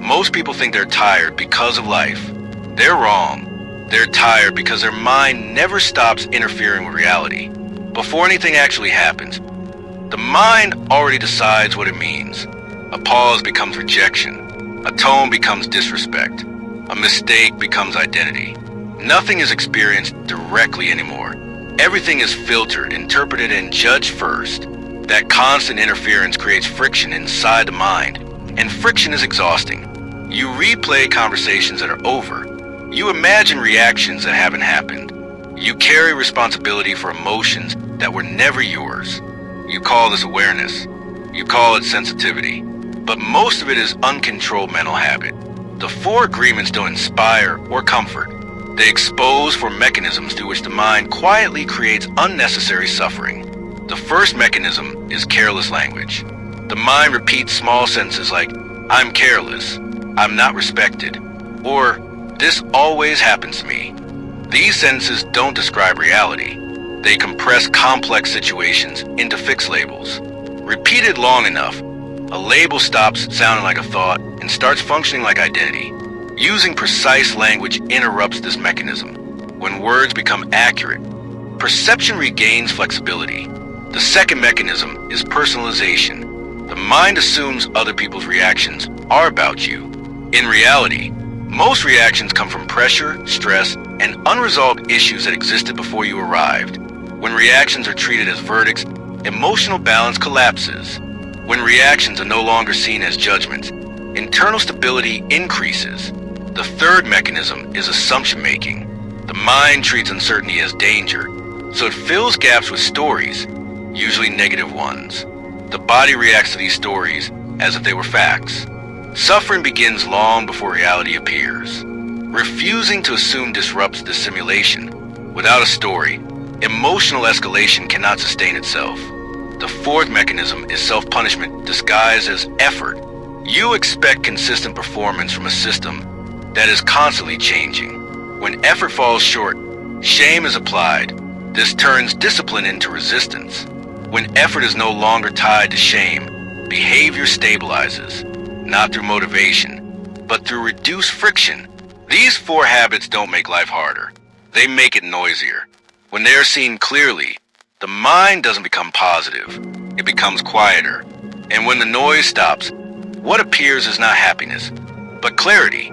Most people think they're tired because of life. They're wrong. They're tired because their mind never stops interfering with reality. Before anything actually happens, the mind already decides what it means. A pause becomes rejection. A tone becomes disrespect. A mistake becomes identity. Nothing is experienced directly anymore. Everything is filtered, interpreted, and judged first. That constant interference creates friction inside the mind, and friction is exhausting. You replay conversations that are over. You imagine reactions that haven't happened. You carry responsibility for emotions that were never yours. You call this awareness. You call it sensitivity. But most of it is uncontrolled mental habit. The four agreements don't inspire or comfort. They expose four mechanisms through which the mind quietly creates unnecessary suffering. The first mechanism is careless language. The mind repeats small sentences like, I'm careless, I'm not respected, or this always happens to me. These sentences don't describe reality. They compress complex situations into fixed labels. Repeated long enough, a label stops sounding like a thought and starts functioning like identity. Using precise language interrupts this mechanism. When words become accurate, perception regains flexibility. The second mechanism is personalization. The mind assumes other people's reactions are about you. In reality, most reactions come from pressure, stress, and unresolved issues that existed before you arrived. When reactions are treated as verdicts, emotional balance collapses. When reactions are no longer seen as judgments, internal stability increases. The third mechanism is assumption making. The mind treats uncertainty as danger, so it fills gaps with stories, usually negative ones. The body reacts to these stories as if they were facts. Suffering begins long before reality appears. Refusing to assume disrupts the simulation. Without a story, emotional escalation cannot sustain itself. The fourth mechanism is self-punishment disguised as effort. You expect consistent performance from a system that is constantly changing. When effort falls short, shame is applied. This turns discipline into resistance. When effort is no longer tied to shame, behavior stabilizes, not through motivation, but through reduced friction. These four habits don't make life harder. They make it noisier. When they are seen clearly, the mind doesn't become positive. It becomes quieter. And when the noise stops, what appears is not happiness, but clarity.